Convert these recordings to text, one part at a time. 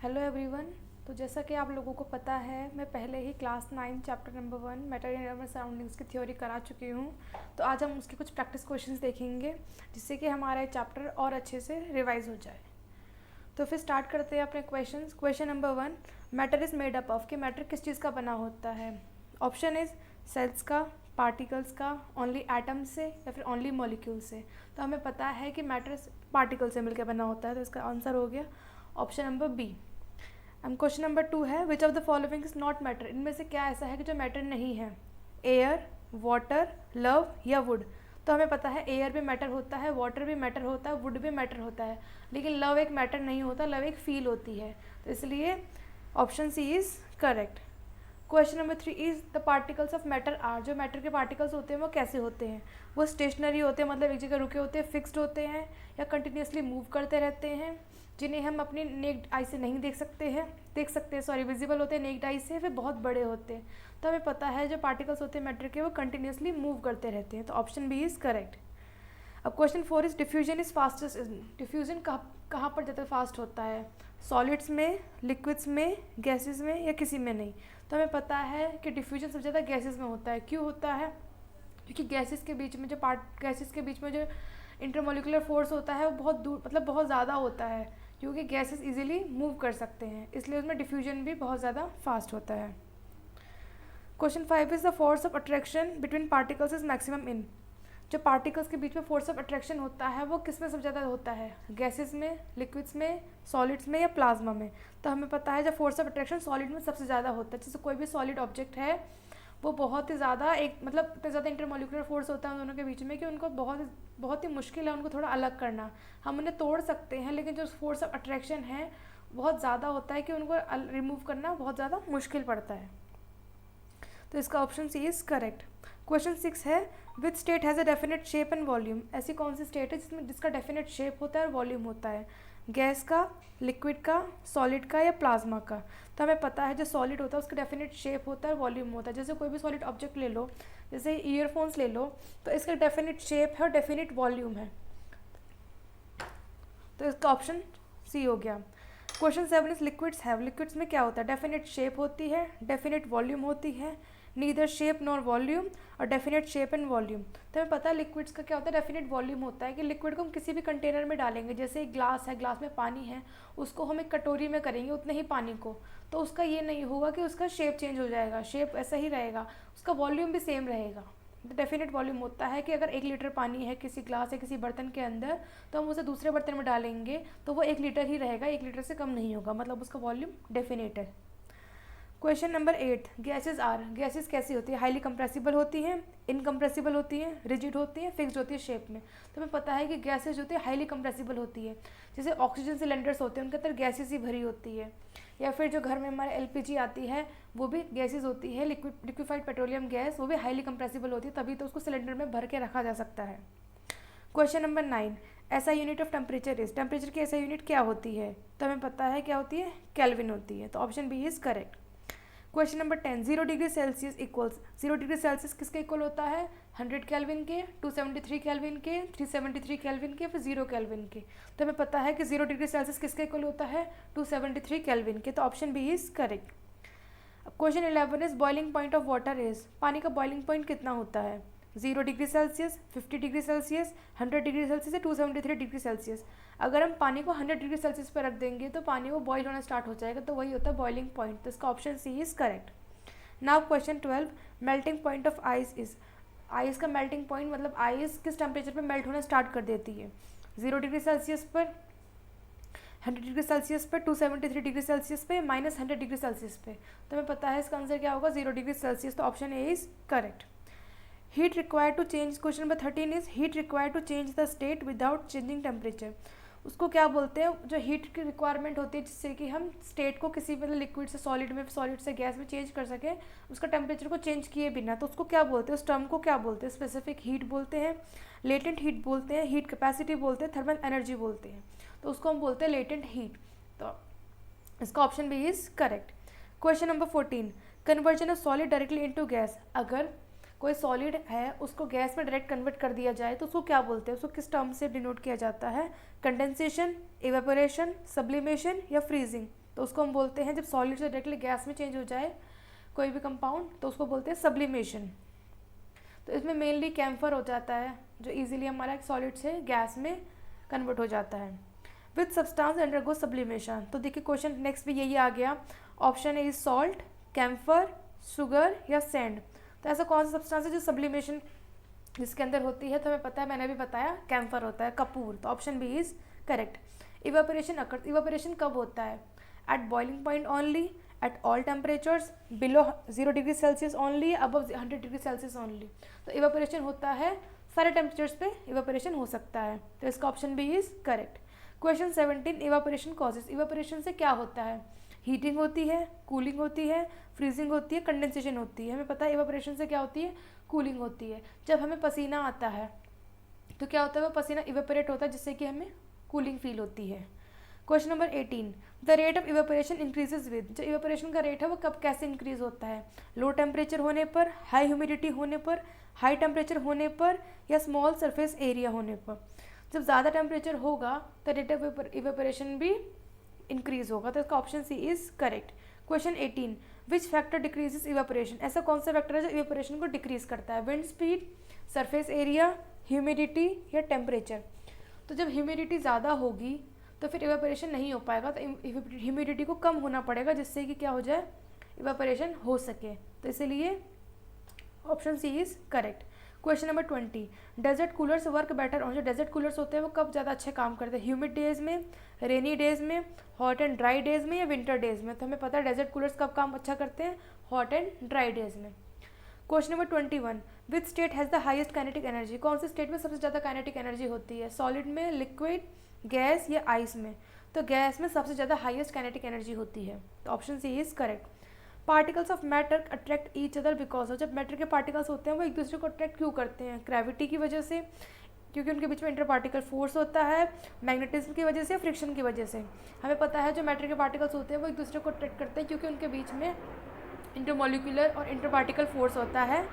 Hello everyone. तो जैसा कि आप लोगों को पता है, मैं पहले ही class 9 chapter number 1 matter in our surroundings की थ्योरी करा चुकी हूँ। तो आज हम उसके कुछ प्रैक्टिस क्वेश्चंस देखेंगे जिससे कि हमारा ये चैप्टर और अच्छे से रिवाइज हो जाए। तो फिर स्टार्ट करते हैं अपने questions. Question number 1, matter is made up of, कि मैटर किस चीज़ का बना होता है। ऑप्शन इज़ सेल्स का, पार्टिकल्स का, ओनली एटम से या फिर ओनली मॉलिक्यूल से। तो हमें पता है कि मैटर पार्टिकल से मिलकर बना होता है, तो इसका आंसर हो गया option number B. And question number 2 है, which of the following is not matter, इनमें से क्या ऐसा है कि जो मैटर नहीं है। एयर, वाटर, लव या वुड। तो हमें पता है एयर भी मैटर होता है, वाटर भी मैटर होता है, वुड भी मैटर होता है, लेकिन लव एक मैटर नहीं होता, लव एक फील होती है। तो इसलिए option C is correct. Question number 3 is the particles of matter are, जो मैटर के पार्टिकल्स होते हैं वो कैसे होते हैं। वो स्टेशनरी होते हैं, मतलब एक जगह रुके होते हैं, फिक्स्ड होते हैं, या कंटिन्यूसली मूव करते रहते हैं, जिन्हें हम अपनी नेक्ड आई से नहीं देख सकते हैं, विजिबल होते हैं नेक्ड आई से, फिर बहुत बड़े होते हैं। तो हमें पता है जो पार्टिकल्स होते हैं मैटर के वो कंटिन्यूसली मूव करते रहते हैं, तो ऑप्शन बी इज़ करेक्ट। अब question 4 is diffusion is fastest, diffusion कहाँ पर ज़्यादा फास्ट होता है। सॉलिड्स में, लिक्विड्स में, गैसेस में या किसी में नहीं। तो हमें पता है कि डिफ्यूजन सबसे ज़्यादा गैसेस में होता है। क्यों होता है? क्योंकि गैसेस के बीच में जो इंटरमोलिकुलर फोर्स होता है वो बहुत दूर, मतलब बहुत ज़्यादा होता है, क्योंकि गैसेस इजीली मूव कर सकते हैं, इसलिए उसमें डिफ्यूजन भी बहुत ज़्यादा फास्ट होता है। Question 5 is the force of attraction between particles is maximum in, जो पार्टिकल्स के बीच में फोर्स ऑफ अट्रैक्शन होता है वो किस में सबसे ज़्यादा होता है। गैसेस में, लिक्विड्स में, सॉलिड्स में या प्लाज्मा में। तो हमें पता है जब फोर्स ऑफ अट्रैक्शन सॉलिड में सबसे ज़्यादा होता है। जैसे कोई भी सॉलिड ऑब्जेक्ट है वो बहुत ही ज़्यादा इतना ज़्यादा इंटरमोलिकुलर फोर्स होता है उन दोनों के बीच में कि उनको बहुत ही मुश्किल है उनको थोड़ा अलग करना। हम उन्हें तोड़ सकते हैं, लेकिन जो फोर्स ऑफ अट्रैक्शन है बहुत ज़्यादा होता है कि उनको रिमूव करना बहुत ज़्यादा मुश्किल पड़ता है। तो इसका option C is correct. Question 6 है, which state has a definite shape and volume, ऐसी कौन सी स्टेट है जिसका डेफिनेट शेप होता है और वॉल्यूम होता है। गैस का, लिक्विड का, सॉलिड का या प्लाज्मा का। तो हमें पता है जो सॉलिड होता है उसका डेफिनेट शेप होता है और वॉल्यूम होता है। जैसे कोई भी सॉलिड ऑब्जेक्ट ले लो, जैसे ईयरफोन्स ले लो, तो इसका डेफिनेट शेप है और डेफिनेट वॉल्यूम है, तो इसका ऑप्शन सी हो गया। Question 7 is liquids have, liquids में क्या होता है। डेफिनेट शेप होती है, डेफिनेट वॉल्यूम होती है, नीदर शेप नॉर वॉल्यूम, और डेफिनेट शेप एंड वॉल्यूम। तो हमें पता है लिक्विड्स का क्या होता है, डेफिनेट वॉल्यूम होता है कि लिक्विड को हम किसी भी कंटेनर में डालेंगे, जैसे एक ग्लास है, ग्लास में पानी है, उसको हम एक कटोरी में करेंगे उतने ही पानी को, तो उसका ये नहीं होगा कि उसका शेप चेंज हो जाएगा, शेप ऐसा ही रहेगा, उसका वॉल्यूम भी सेम रहेगा। डेफिनेट वॉल्यूम होता है कि अगर 1 लीटर पानी है किसी ग्लास या किसी बर्तन के अंदर, तो हम उसे दूसरे बर्तन में डालेंगे तो वो 1 लीटर ही रहेगा, 1 लीटर से कम नहीं होगा, मतलब उसका वॉल्यूम डेफिनेट है। Question number 8, gases are, gases कैसी होती है। हाईली कंप्रेसिबल होती हैं, इनकम्प्रेसिबल होती हैं, रिजिड होती हैं, फिक्स्ड होती है शेप में। तो हमें पता है कि गैसेज होती है हाईली कंप्रेसिबल होती है। जैसे ऑक्सीजन सिलेंडर्स होते हैं उनके अंदर गैसेज ही भरी होती है, या फिर जो घर में हमारे LPG आती है वो भी गैसेज होती है, लिक्विफाइड पेट्रोलियम गैस, वो भी हाईली कंप्रेसिबल होती है, तभी तो उसको सिलेंडर में भर के रखा जा सकता है। क्वेश्चन नंबर 9, ऐसा unit of temperature is, temperature की ऐसा यूनिट क्या होती है। तो हमें पता है क्या होती है, केल्विन होती है, तो option B is correct. Question number 10, 0 degree Celsius equals, 0 degree Celsius किसके इक्वल होता है। 100 केल्विन के, 273 केल्विन के, 373 केल्विन के, फिर 0 केल्विन के। तो हमें पता है कि 0 डिग्री सेल्सियस किसके इक्वल होता है, 273 केल्विन के, तो option B is correct. Question 11 is boiling point of water is, पानी का बॉइलिंग पॉइंट कितना होता है। 0 degree Celsius, 50 degree Celsius, 100 degree Celsius या 273 डिग्री सेल्सियस। अगर हम पानी को 100 डिग्री सेल्सियस पर रख देंगे तो पानी वो बॉईल होना स्टार्ट हो जाएगा, तो वही होता है बॉइलिंग पॉइंट, तो इसका option C is correct. Now question 12, melting point of ice is, ice का मेल्टिंग पॉइंट मतलब आइस किस टेम्परेचर पर मेल्ट होना स्टार्ट कर देती है। 0 डिग्री सेल्सियस पर, 100 डिग्री सेल्सियस पे, 273 डिग्री सेल्सियस पे, -100 डिग्री सेल्सियस पे। तो हमें पता है इसका आंसर क्या होगा, 0 डिग्री सेल्सियस, तो option A is correct. Heat required to change, question number 13 is heat required to change the state without changing temperature, उसको क्या बोलते हैं। जो हीट की रिक्वायरमेंट होती है जिससे कि हम स्टेट को किसी मतलब लिक्विड से सॉलिड में, सॉलिड से गैस में चेंज कर सकें, उसका टेम्परेचर को चेंज किए बिना, तो उसको क्या बोलते हैं, उस टर्म को क्या बोलते हैं। स्पेसिफिक हीट बोलते हैं, लेटेंट हीट बोलते हैं, हीट कैपेसिटी बोलते हैं, थर्मल एनर्जी बोलते हैं, तो उसको हम बोलते हैं लेटेंट हीट, तो इसका option B is correct. Question number 14, conversion of solid directly into gas, अगर कोई सॉलिड है उसको गैस में डायरेक्ट कन्वर्ट कर दिया जाए तो उसको क्या बोलते हैं, उसको किस टर्म से डिनोट किया जाता है। कंडेंसेशन, इवेपोरेशन, सब्लिमेशन या फ्रीजिंग। तो उसको हम बोलते हैं, जब सॉलिड से डायरेक्टली गैस में चेंज हो जाए कोई भी कंपाउंड, तो उसको बोलते हैं सब्लिमेशन। तो इसमें मेनली कैम्फर हो जाता है, जो इजीली हमारा सॉलिड से गैस में कन्वर्ट हो जाता है। विथ सब्सटेंस अंडरगो सब्लिमेशन, तो देखिए क्वेश्चन नेक्स्ट भी यही आ गया, option A is salt, camphor, sugar या सैंड। तो ऐसा कौन सा सब्सटेंस है जो सब्लिमेशन जिसके अंदर होती है, तो हमें पता है, मैंने भी बताया, कैम्फर होता है, कपूर। तो option B is correct. Evaporation occurs, evaporation कब होता है? At boiling point only, at all temperatures, below 0 degree Celsius only, above 100 degree Celsius only. तो इवेपोरेशन होता है सारे टेम्परेचर्स पे इवेपोरेशन हो सकता है, तो इसका option B is correct. Question 17, evaporation causes, evaporation से क्या होता है? हीटिंग होती है, कूलिंग होती है, फ्रीजिंग होती है, कंडेंसेशन होती है। हमें पता है इवेपोरेशन से क्या होती है, कूलिंग होती है। जब हमें पसीना आता है तो क्या होता है, वो पसीना इवेपोरेट होता है, जिससे कि हमें कूलिंग फील होती है। Question number 18, the rate of evaporation increases with, जो इवेपोरेशन का रेट है वो कब कैसे इंक्रीज होता है? लो टेम्परेचर होने पर, हाई ह्यूमिडिटी होने पर, हाई टेम्परेचर होने पर, या स्मॉल सरफेस एरिया होने पर। जब ज़्यादा टेम्परेचर होगा तो रेट ऑफ इवेपोरेशन भी इंक्रीज होगा, तो इसका option C is correct. Question 18, which factor decreases evaporation, ऐसा कौन सा फैक्टर है जो इवेपोरेशन को डिक्रीज करता है? Wind speed, surface area, humidity या टेम्परेचर। तो जब ह्यूमिडिटी ज़्यादा होगी तो फिर इवेपोरेशन नहीं हो पाएगा, तो ह्यूमिडिटी को कम होना पड़ेगा, जिससे कि क्या हो जाए, इवेपोरेशन हो सके। तो इसीलिए option C is correct. Question number 20, desert coolers work better on, जो डेजर्ट कूलर्स होते हैं वो कब ज़्यादा अच्छे काम करते हैं? ह्यूमिड डेज में, रेनी डेज में, हॉट एंड ड्राई डेज में, या विंटर डेज में। तो हमें पता है डेजर्ट कूलर्स कब काम अच्छा करते हैं, हॉट एंड ड्राई डेज में। Question number 21, which state has the highest kinetic energy, कौन से स्टेट में सबसे ज़्यादा काइनेटिक एनर्जी होती है? सॉलिड में, लिक्विड, गैस या आइस में। तो गैस में सबसे ज़्यादा हाईएस्ट काइनेटिक एनर्जी होती है, तो option C is correct. Particles of matter attract each other because of, जब मैटर के पार्टिकल्स होते हैं वो एक दूसरे को अट्रैक्ट क्यों करते हैं? ग्रेविटी की वजह से, क्योंकि उनके बीच में इंटर पार्टिकल फोर्स होता है, मैग्नेटिज्म की वजह से, फ्रिक्शन की वजह से। हमें पता है जो मैटर के पार्टिकल्स होते हैं वो एक दूसरे को अट्रैक्ट करते हैं क्योंकि उनके बीच में इंटरमोलिकुलर और इंटर पार्टिकल फोर्स होता है,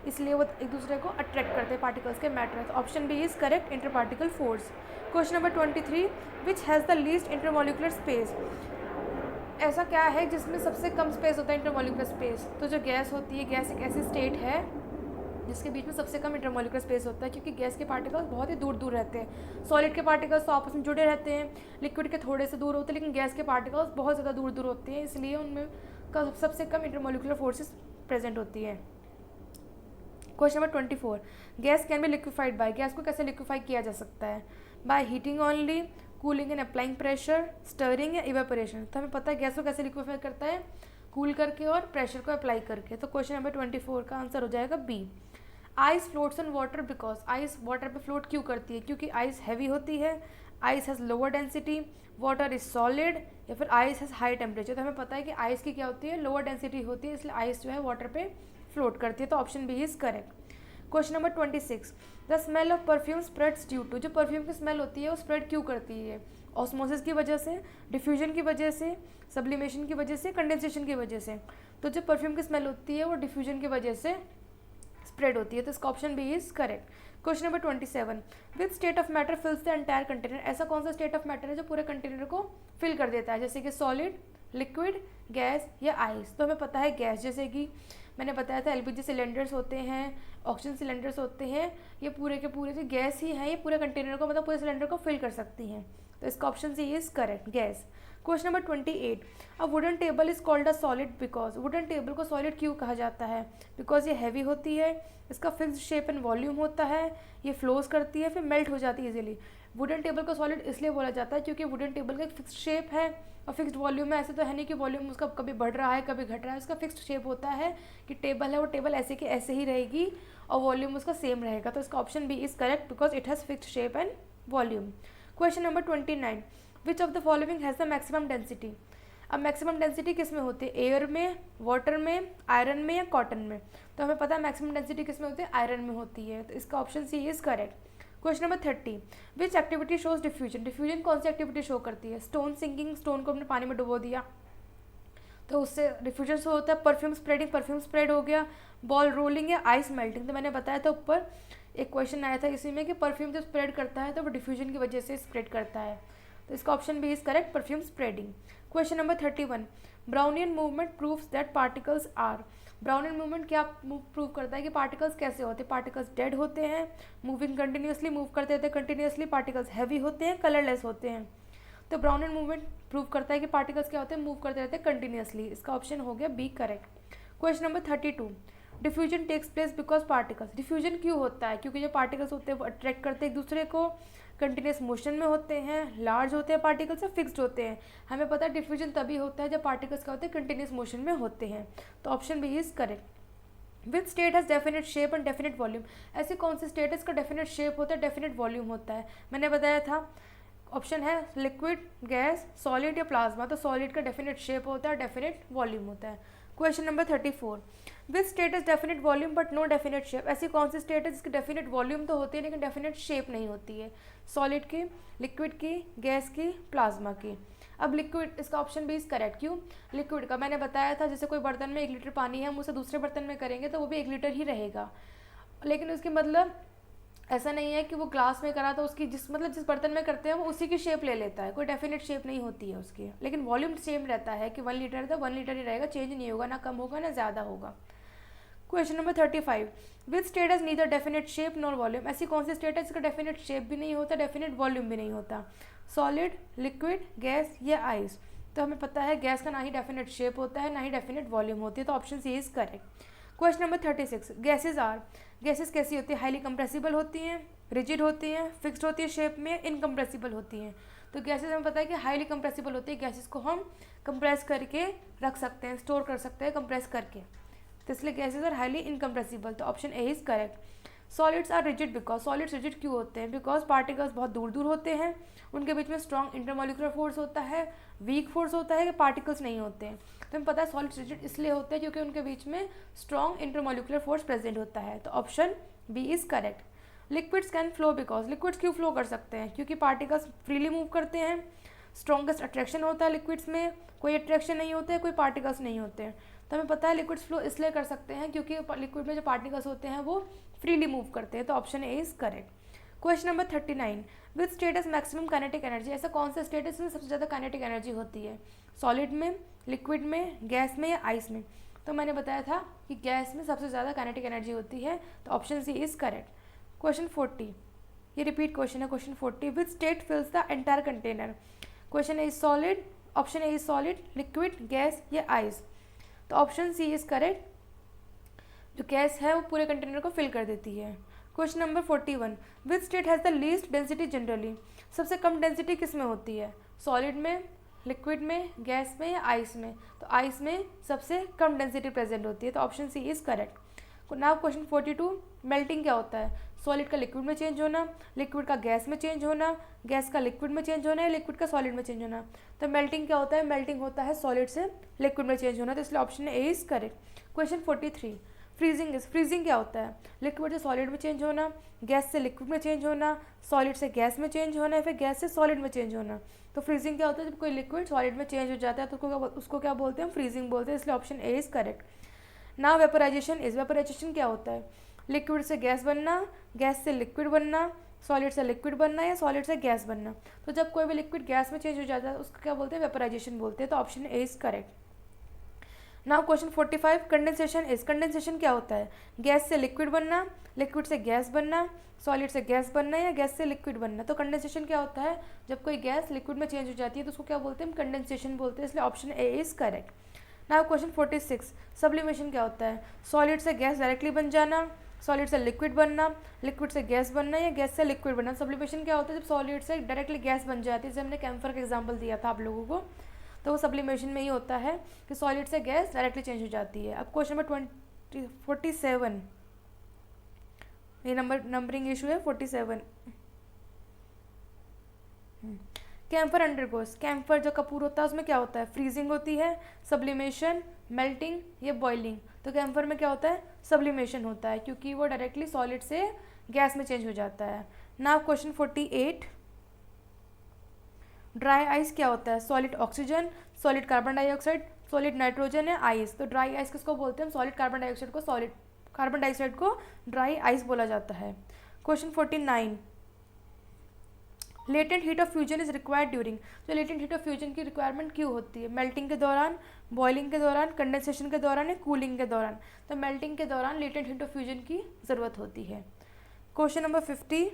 इसलिए वो एक दूसरे को अट्रैक्ट करते हैं पार्टिकल्स के मैटर। तो option B is correct, inter particle force. Question number 23, which has the least intermolecular space, ऐसा क्या है जिसमें सबसे कम स्पेस होता है, इंटरमोलिकुलर स्पेस? तो जो गैस होती है, गैस एक ऐसी स्टेट है जिसके बीच में सबसे कम इंटरमोलिकुलर स्पेस होता है, क्योंकि गैस के पार्टिकल्स बहुत ही दूर दूर रहते हैं। सॉलिड के पार्टिकल्स तो आपस में जुड़े रहते हैं, लिक्विड के थोड़े से दूर होते हैं, लेकिन गैस के पार्टिकल्स बहुत ज़्यादा दूर दूर होते हैं, इसलिए उनमें सबसे कम इंटरमोलिकुलर फोर्सेस प्रेजेंट होती है। Question number 24, gas can be liquefied by, gas को कैसे लिक्विफाई किया जा सकता है? By heating only, cooling and applying pressure, stirring या इवेपोरेशन। तो हमें पता है गैस को कैसे लिक्विफाई करता है, कूल करके और प्रेशर को अप्लाई करके। तो क्वेश्चन नंबर 24 का आंसर हो जाएगा B. Ice floats on water because, ice water पे फ्लोट क्यों करती है? क्योंकि आइस हैवी होती है, ice has lower density, water is solid, या फिर आइस हैज़ हाई टेम्परेचर। तो हमें पता है कि आइस की क्या होती है, लोअर डेंसिटी होती है, इसलिए आइस जो है वाटर पे फ्लोट करती है, तो option B is correct. Question number 26, the smell of perfume spreads due to, जो परफ्यूम की स्मेल होती है वो स्प्रेड क्यों करती है? ऑस्मोसिस की वजह से, डिफ्यूजन की वजह से, सब्लिमेशन की वजह से, कंडेंसेशन की वजह से। तो जो परफ्यूम की स्मेल होती है वो डिफ्यूजन की वजह से स्प्रेड होती है, तो इसका option B is correct. Question number 27, which state of matter fills the entire container, ऐसा कौन सा स्टेट ऑफ मैटर है जो पूरे कंटेनर को फिल कर देता है, जैसे कि सॉलिड, लिक्विड, गैस या आइस? तो हमें पता है गैस, जैसे कि मैंने बताया था एलपीजी सिलेंडर्स होते हैं, ऑक्सीजन सिलेंडर्स होते हैं, ये पूरे के पूरे जो गैस ही हैं, ये पूरे कंटेनर को, मतलब पूरे सिलेंडर को फिल कर सकती हैं, तो इसका option C is correct, gas. Question number 28, a wooden table is called a solid because, wooden table को सॉलिड क्यों कहा जाता है? बिकॉज ये हैवी होती है, इसका फिक्स्ड शेप एंड वॉल्यूम होता है, ये फ्लोज करती है, फिर मेल्ट हो जाती है इजीली। वुडन टेबल को सॉलिड इसलिए बोला जाता है क्योंकि वुडन टेबल का एक फिक्स्ड शेप है और फिक्स्ड वॉल्यूम है। ऐसे तो है नहीं कि वॉल्यूम उसका कभी बढ़ रहा है कभी घट रहा है, उसका फिक्स्ड शेप होता है कि टेबल है वो टेबल ऐसे की ऐसे ही रहेगी और वॉल्यूम उसका सेम रहेगा, तो इसका option B is correct because it has fixed shape and volume. Question number 29, which of the following has the maximum density, अब मैक्सिमम डेंसिटी किस में होती है? एयर में, वाटर में, आयरन में या कॉटन में? तो हमें पता है मैक्सिमम डेंसिटी किस में होती है, आयरन में होती है, तो इसका option C is correct. Question number 30, which activity shows diffusion, diffusion कौन सी एक्टिविटी शो करती है? स्टोन सिंकिंग, स्टोन को हमने पानी में डुबो दिया तो उससे डिफ्यूजन शो होता है। परफ्यूम स्प्रेडिंग, परफ्यूम स्प्रेड हो गया। बॉल रोलिंग या आइस मेल्टिंग, तो मैंने बताया था ऊपर एक क्वेश्चन आया था इसी में कि परफ्यूम जब स्प्रेड करता है तो वो डिफ्यूजन की वजह से स्प्रेड करता है, तो इसका option B is correct, perfume spreading. Question number 31, Brownian मूवमेंट proves that particles are. Brownian मूवमेंट क्या प्रूव करता है कि पार्टिकल्स कैसे होते हैं? पार्टिकल्स डेड होते हैं, मूविंग कंटिन्यूसली, मूव करते रहते हैं कंटिन्यूसली, पार्टिकल्स हैवी होते हैं, कलरलेस होते हैं। तो ब्राउनियन मूवमेंट प्रूव करता है कि पार्टिकल्स क्या होते हैं? मूव करते रहते हैं कंटिन्यूसली। इसका ऑप्शन हो गया B correct. Question number 32, diffusion takes place because particles. Diffusion क्यों होता है? क्योंकि जो पार्टिकल्स होते हैं वो अट्रैक्ट करते हैं एक दूसरे को, कंटिन्यूस मोशन में होते हैं, लार्ज होते हैं पार्टिकल्स या फिक्स्ड होते हैं। हमें पता है डिफ्यूजन तभी होता है जब पार्टिकल्स क्या होते हैं? कंटिन्यूस मोशन में होते हैं। तो option B is correct. Which state has definite shape and definite volume. ऐसी कौन सी स्टेट है इसका डेफिनेट शेप होता है, डेफिनेट वॉल्यूम होता है? मैंने बताया था ऑप्शन है लिक्विड, गैस, सॉलिड या प्लाज्मा। तो सॉलिड का डेफिनेट शेप होता है, डेफिनेट वॉल्यूम होता है। Question number 34, which state is definite volume but no definite shape. ऐसी कौन सी स्टेट है जिसकी डेफिनेट वॉल्यूम तो होती है लेकिन डेफिनेट शेप नहीं होती है? सॉलिड की, लिक्विड की, गैस की, प्लाज्मा की। अब लिक्विड, इसका ऑप्शन भी इज करेक्ट। क्यों? लिक्विड का मैंने बताया था जैसे कोई बर्तन में 1 लीटर पानी है, हम उसे दूसरे बर्तन में करेंगे तो वो भी 1 लीटर ही रहेगा, लेकिन उसके मतलब ऐसा नहीं है कि वो ग्लास में करा तो उसकी जिस बर्तन में करते हैं वो उसी की शेप ले लेता है, कोई डेफिनेट शेप नहीं होती है उसकी, लेकिन वॉल्यूम सेम रहता है कि 1 लीटर तो 1 लीटर ही रहेगा, चेंज नहीं होगा, ना कम होगा ना ज़्यादा होगा। Question number 35, which state has neither definite shape nor volume. ऐसी कौन सी स्टेट है जिसका डेफिनेट शेप भी नहीं होता, डेफिनेट वॉल्यूम भी नहीं होता? सॉलिड, लिक्विड, गैस या आइस। तो हमें पता है गैस का ना ही डेफिनेट शेप होता है ना ही डेफिनेट वॉल्यूम होती है, तो option C is correct. Question number 36, gases are. Gases कैसी होती है? हाईली कंप्रेसिबल होती हैं, रिजिड होती हैं, फिक्स्ड होती है शेप में, इनकम्प्रेसिबल होती हैं। तो गैसेज हमें पता है कि हाईली कंप्रेसिबल होती है, गैसेज को हम कंप्रेस करके रख सकते हैं, स्टोर कर सकते हैं कंप्रेस करके, तो इसलिए गैसेज आर हाईली इनकम्प्रेसिबल। तो option A is correct. Solids are rigid because. Solids rigid क्यों होते हैं? बिकॉज पार्टिकल्स बहुत दूर दूर होते हैं, उनके बीच में स्ट्रॉन्ग इंटरमोलिकुलर फोर्स होता है, वीक फोर्स होता है, कि पार्टिकल्स नहीं होते हैं। तो हमें पता है सॉलिड्स रिजिड इसलिए होते हैं क्योंकि उनके बीच में स्ट्रॉन्ग इंटरमोलिकुलर फोर्स प्रेजेंट होता है। तो option B is correct. Liquids can flow because. Liquids क्यों फ्लो कर सकते हैं? क्योंकि पार्टिकल्स फ्रीली मूव करते हैं, स्ट्रॉन्गेस्ट अट्रैक्शन होता है लिक्विड्स में, कोई अट्रैक्शन नहीं होते हैं, कोई पार्टिकल्स नहीं होते हैं। तो हमें पता है लिक्विड्स फ्लो इसलिए कर सकते हैं क्योंकि लिक्विड में जो पार्टिकल्स होते हैं वो फ्रीली मूव करते हैं। तो option A is correct. Question number 39, which state is maximum kinetic energy. ऐसा कौन सा स्टेट है जिसमें सबसे ज़्यादा काइनेटिक एनर्जी होती है? सॉलिड में, लिक्विड में, गैस में या आइस में? तो मैंने बताया था कि गैस में सबसे ज़्यादा काइनेटिक एनर्जी होती है, तो option C is correct. Question 40, ये रिपीट क्वेश्चन है। Question 40, which state fills the entire container. Question A is solid, option A is solid, liquid, gas या आइस। तो ऑप्शन सी इज करेक्ट, जो gas है वो पूरे कंटेनर को fill कर देती है। Question number 41, which state has the least density generally. सबसे कम डेंसिटी किस में होती है? सॉलिड में, लिक्विड में, गैस में या आइस में? तो आइस में सबसे कम डेंसिटी प्रेजेंट होती है, तो option C is correct. Now question 42, melting क्या होता है? सॉलिड का लिक्विड में चेंज होना, लिक्विड का गैस में चेंज होना, गैस का लिक्विड में चेंज होना या लिक्विड का सॉलिड में चेंज होना? तो मेल्टिंग क्या होता है? मेल्टिंग होता है सॉलिड से लिक्विड में चेंज होना, तो इसलिए option A is correct. Question 43, freezing is. Freezing क्या होता है? लिक्विड से सॉलिड में चेंज होना, गैस से लिक्विड में चेंज होना, सॉलिड से गैस में चेंज होना या फिर गैस से सॉलिड में चेंज होना। तो फ्रीजिंग क्या होता है? जब कोई लिक्विड सॉलिड में चेंज हो जाता है तो उसको क्या बोलते हैं? हम फ्रीजिंग बोलते हैं, इसलिए ऑप्शन ए इज करेक्ट। ना वेपराइजेशन इज। वेपराइजेशन क्या होता है? लिक्विड से गैस बनना, गैस से लिक्विड बनना, सॉलिड से लिक्विड बनना या सॉलिड से गैस बनना। तो जब कोई भी लिक्विड गैस में चेंज हो जाता है उसको क्या बोलते हैं? वेपराइजेशन बोलते हैं, तो option A is correct. Now question 45, condensation is. Condensation क्या होता है? गैस से लिक्विड बनना, लिक्विड से गैस बनना, सॉलिड से गैस बनना या गैस से लिक्विड बनना। तो कंडेंसेशन क्या होता है? जब कोई गैस लिक्विड में चेंज हो जाती है तो उसको क्या बोलते हैं? हम कंडेंसेशन बोलते हैं, इसलिए option A is correct. Now question 46, sublimation क्या होता है? सॉलिड से गैस डायरेक्टली बन जाना, सॉलिड से लिक्विड बनना, लिक्विड से गैस बनना या गैस से लिक्विड बनना। सब्लिमेशन क्या होता है? जब सॉलिड से डायरेक्टली गैस बन जाती है, जैसे हमने कैम्फर का एग्जांपल दिया था आप लोगों को, तो वो सब्लिमेशन में ही होता है कि सॉलिड से गैस डायरेक्टली चेंज हो जाती है। अब क्वेश्चन नंबर 47, ये नंबरिंग इशू है 47। Camphor undergoes. कैम्फर जो कपूर होता है उसमें क्या होता है? फ्रीजिंग होती है, सब्लिमेशन, मेल्टिंग या बॉइलिंग। तो कैम्फर में क्या होता है? सब्लिमेशन होता है क्योंकि वो डायरेक्टली सॉलिड से गैस में चेंज हो जाता है। नाउ क्वेश्चन 48, ड्राई आइस क्या होता है? Solid oxygen, solid carbon dioxide, solid nitrogen या आइस। तो ड्राई आइस किसको बोलते हैं? सॉलिड कार्बन डाइऑक्साइड को, सॉलिड कार्बन डाइऑक्साइड को ड्राई आइस बोला जाता है। Question 49, latent heat of fusion is required during, तो लेटेंट हीट ऑफ फ्यूजन की रिक्वायरमेंट क्यों होती है? मेल्टिंग के दौरान, बॉइलिंग के दौरान, कंडेंसेशन के दौरान या कूलिंग के दौरान? तो मेल्टिंग के दौरान लेटेंट हीट ऑफ फ्यूजन की ज़रूरत होती है। Question number 50,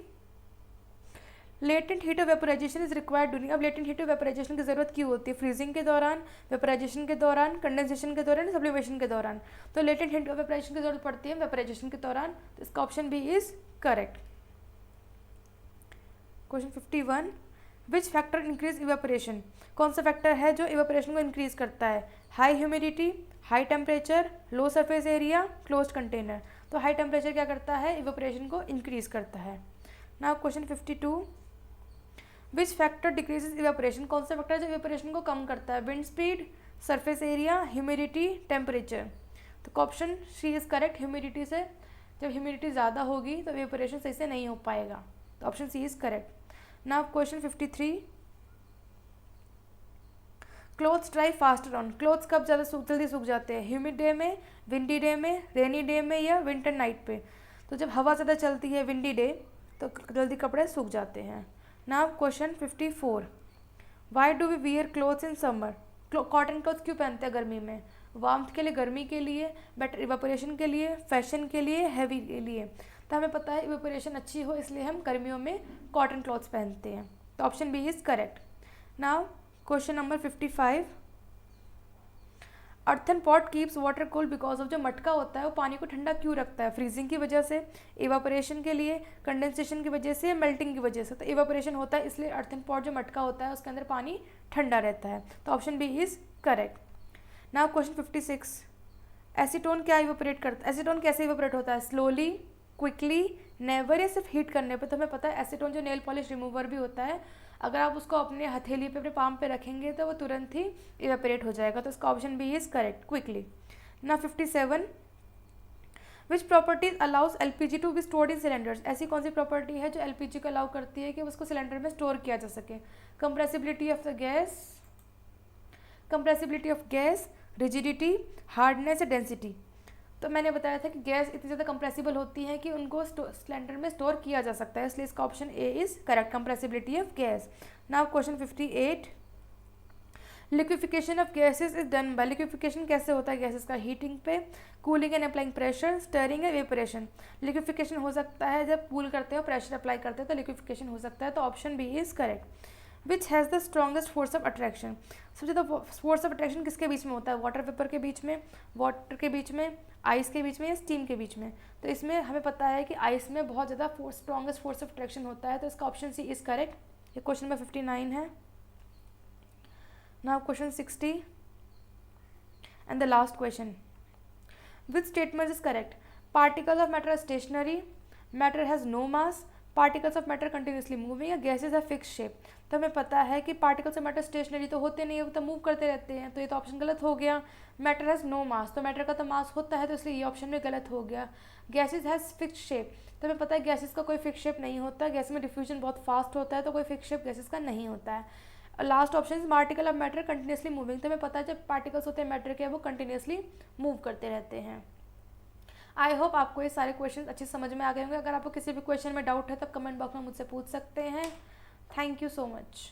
latent heat of vaporisation is required during, अब लेटेंट हीट ऑफ वेपोराइजेशन की ज़रूरत क्यों होती है? फ्रीजिंग के दौरान, वेपोराइजेशन के दौरान, कंडेंसेशन के दौरान, सब्लिमेशन के दौरान? तो लेटेंट हीट ऑफ वेपोराइजेशन की जरूरत पड़ती है वेपोराइजेशन के दौरान, तो इसका option B is correct. Question 51, which factor increase evaporation, कौन सा फैक्टर है जो इवेपोरेशन को इंक्रीज करता है? High humidity, high temperature, low surface area, closed container? तो हाई टेम्परेचर क्या करता है? इवेपोरेशन को इंक्रीज करता है। Now question 52, which factor decreases evaporation, कौन सा फैक्टर जो इवेपोरेशन को कम करता है? Wind speed, surface area, humidity, temperature? तो option C is correct. Humidity से, जब ह्यूमिडिटी ज़्यादा होगी तो इवेपोरेशन सही से नहीं हो पाएगा, तो option C is correct. Now question 53, clothes dry faster on, clothes कब ज़्यादा जल्दी सूख जाते हैं? ह्यूमिड डे में, विंडी डे में, रेनी डे में या विंटर नाइट पे? तो जब हवा ज़्यादा चलती है विंडी डे तो जल्दी कपड़े सूख जाते हैं। Now question 54, why do we wear clothes in summer, cotton cloth क्यों पहनते हैं गर्मी में? वार्मथ के लिए, गर्मी के लिए, बेटर इवेपोरेशन के लिए, फैशन के लिए, हैवी के लिए? तो हमें पता है इवेपोरेशन अच्छी हो इसलिए हम गर्मियों में कॉटन क्लॉथ्स पहनते हैं, तो option B is correct. Now question number 55, earthen pot keeps water cool because of, जो मटका होता है वो पानी को ठंडा क्यों रखता है? फ्रीजिंग की वजह से, इवापोरेशन के लिए, कंडेंसेशन की वजह से, मेल्टिंग की वजह से? तो इवापोरेशन होता है इसलिए अर्थन पॉट जो मटका होता है उसके अंदर पानी ठंडा रहता है, तो option B is correct. Now question 56, acetone क्या इवेपोरेट करता है? एसीटोन कैसे इवेपोरेट होता है? स्लोली, क्विकली, नेवर या सिर्फ हीट करने पे? तो हमें पता है एसीटोन जो नेल पॉलिश रिमूवर भी होता है, अगर आप उसको अपने हथेली पे, अपने पाम पे रखेंगे तो वो तुरंत ही इवेपोरेट हो जाएगा, तो इसका option B is correct, quickly. ना 57, which properties allows LPG to be stored in cylinders, ऐसी कौन सी प्रॉपर्टी है जो एलपीजी को अलाउ करती है कि उसको सिलेंडर में स्टोर किया जा सके? Compressibility of the gas, compressibility of gas, rigidity, hardness या डेंसिटी? तो मैंने बताया था कि गैस इतनी ज़्यादा कंप्रेसिबल होती है कि उनको सिलेंडर में स्टोर किया जा सकता है, इसलिए इसका option A is correct, compressibility of gas. Now question 58, liquefaction of gases is done by, liquefaction कैसे होता है गैसेस का? हीटिंग पे, cooling and applying pressure, stirring and evaporation? Liquefaction हो सकता है जब कूल करते हो, प्रेशर अप्लाई करते हैं तो लिक्विफिकेशन हो सकता है, तो option B is correct. Which has the strongest force of attraction, सबसे ज़्यादा फोर्स ऑफ अट्रैक्शन किसके बीच में होता है? वाटर वेपर के बीच में, वाटर के बीच में, आइस के बीच में या स्टीम के बीच में? तो इसमें हमें पता है कि आइस में बहुत ज़्यादा स्ट्रॉन्गेस्ट फोर्स ऑफ अट्रैक्शन होता है, तो इसका ऑप्शन सी इज करेक्ट। ये क्वेश्चन नंबर 59 है। Now question 60 and the last question, which statement is correct? Particles of matter are stationary, matter has no mass, particles of matter continuously moving या gases है fix shape? तो हमें पता है कि particles of matter stationery तो होते नहीं है, वो तो मूव करते रहते हैं, तो ये तो ऑप्शन गलत हो गया। मैटर हैज़ नो मास, तो मैटर का तो मास होता है, तो इसलिए ये ऑप्शन भी गलत हो गया। गैसेज हैज़ फिक्स शेप, तो हमें पता है गैसेज का कोई फिक्स शेप नहीं होता, गैस में डिफ्यूजन बहुत फास्ट होता है, तो कोई फिक्स शेप गैसेज का नहीं होता है। Last option particle of matter continuously moving, तो हमें पता है जब पार्टिकल्स होते हैं मैटर के वो कंटिन्यूसली मूव करते रहते हैं। आई होप आपको ये सारे क्वेश्चन अच्छे समझ में आ गए होंगे। अगर आपको किसी भी क्वेश्चन में डाउट है तो कमेंट बॉक्स में मुझसे पूछ सकते हैं। Thank you so much.